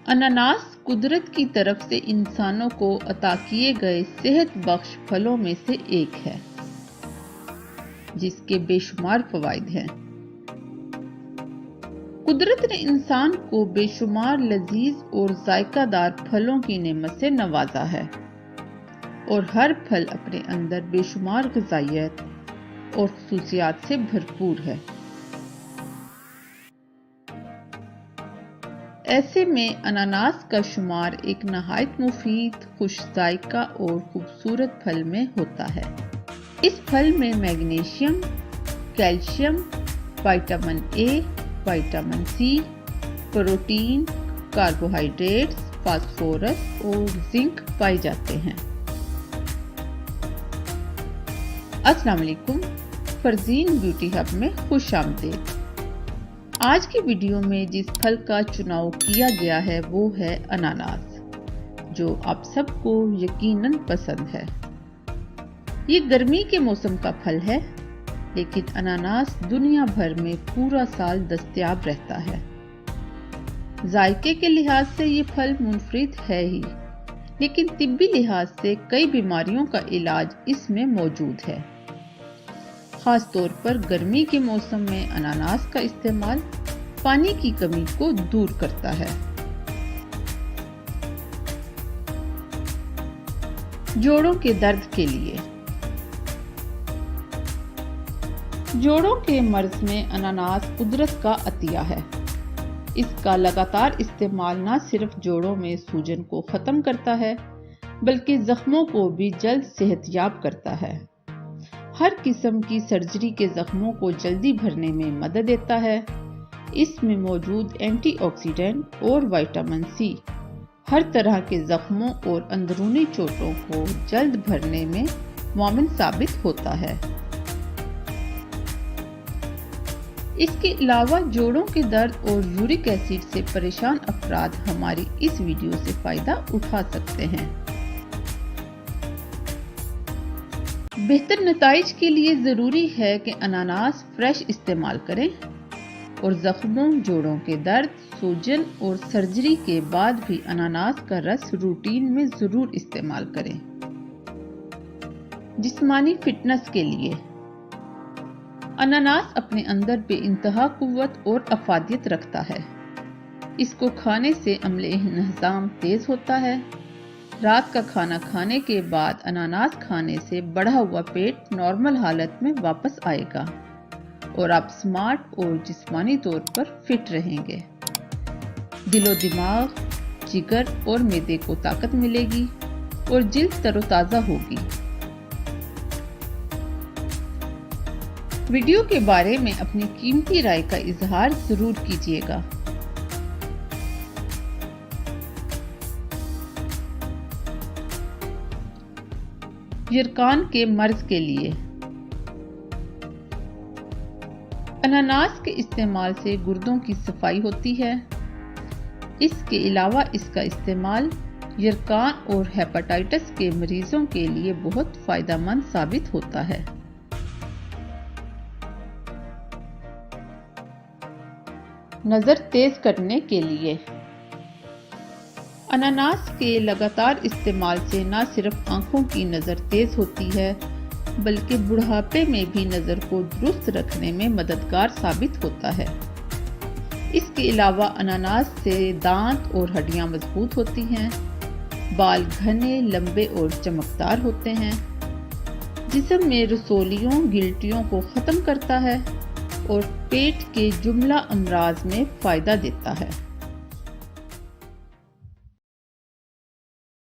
اناناس قدرت کی طرف سے انسانوں کو عطا کیے گئے صحت بخش پھلوں میں سے ایک ہے، جس کے بے شمار فوائد ہیں۔ قدرت نے انسان کو بے شمار لذیذ اور ذائقہ دار پھلوں کی نعمت سے نوازا ہے، اور ہر پھل اپنے اندر بے شمار غذائیت اور خصوصیات سے بھرپور ہے۔ ایسے میں اناناس کا شمار ایک نہایت مفید، خوش ذائقہ اور خوبصورت پھل میں ہوتا ہے۔ اس پھل میں magnesium, calcium, vitamin A, vitamin C, protein, carbohydrates, phosphorus اور زنک پائے جاتے ہیں۔ السلام علیکم، فرزین بیوٹی ہب میں خوش آمدید۔ آج کی ویڈیو میں جس پھل کا چناؤ کیا گیا ہے وہ ہے اناناس، جو آپ سب کو یقیناً پسند ہے۔ یہ گرمی کے موسم کا پھل ہے، لیکن اناناس دنیا بھر میں پورا سال دستیاب رہتا ہے۔ ذائقے کے لحاظ سے یہ پھل منفرد ہے ہی، لیکن طبی لحاظ سے کئی بیماریوں کا علاج اس میں موجود ہے۔ خاص طور پر گرمی کے موسم میں اناناس کا استعمال پانی کی کمی کو دور کرتا ہے۔ جوڑوں کے درد کے لیے۔ جوڑوں کے مرض میں اناناس قدرت کا عطیہ ہے۔ اس کا لگاتار استعمال نہ صرف جوڑوں میں سوجن کو ختم کرتا ہے، بلکہ زخموں کو بھی جلد صحت یاب کرتا ہے۔ ہر قسم کی سرجری کے زخموں کو جلدی بھرنے میں مدد دیتا ہے۔ اس میں موجود اینٹی آکسیڈنٹ اور وٹامن سی ہر طرح کے زخموں اور اندرونی چوٹوں کو جلد بھرنے میں معاون ثابت ہوتا ہے۔ اس کے علاوہ جوڑوں کے درد اور یورک ایسڈ سے پریشان افراد ہماری اس ویڈیو سے فائدہ اٹھا سکتے ہیں۔ بہتر نتائج کے لیے ضروری ہے کہ اناناس فریش استعمال کریں، اور زخموں، جوڑوں کے درد، سوجن اور سرجری کے بعد بھی اناناس کا رس روٹین میں ضرور استعمال کریں۔ جسمانی فٹنس کے لیے۔ اناناس اپنے اندر بے انتہا قوت اور افادیت رکھتا ہے۔ اس کو کھانے سے عمل انہضام تیز ہوتا ہے۔ رات کا کھانا کھانے کے بعد اناناس کھانے سے بڑھا ہوا پیٹ نارمل حالت میں واپس آئے گا، اور آپ سمارٹ اور جسمانی طور پر فٹ رہیں گے۔ دل و دماغ، جگر اور معدے کو طاقت ملے گی، اور جلد تر و تازہ ہوگی۔ ویڈیو کے بارے میں اپنی قیمتی رائے کا اظہار ضرور کیجیے گا۔ یرقان کے مرض کے لیے۔ اناناس کے استعمال سے گردوں کی صفائی ہوتی ہے۔ اس کے علاوہ اس کا استعمال یرقان اور ہیپاٹائٹس کے مریضوں کے لیے بہت فائدہ مند ثابت ہوتا ہے۔ نظر تیز کرنے کے لیے۔ اناناس کے لگاتار استعمال سے نہ صرف آنکھوں کی نظر تیز ہوتی ہے، بلکہ بڑھاپے میں بھی نظر کو درست رکھنے میں مددگار ثابت ہوتا ہے۔ اس کے علاوہ اناناس سے دانت اور ہڈیاں مضبوط ہوتی ہیں، بال گھنے، لمبے اور چمکدار ہوتے ہیں، جسم میں رسولیوں، گلٹیوں کو ختم کرتا ہے، اور پیٹ کے جملہ امراض میں فائدہ دیتا ہے۔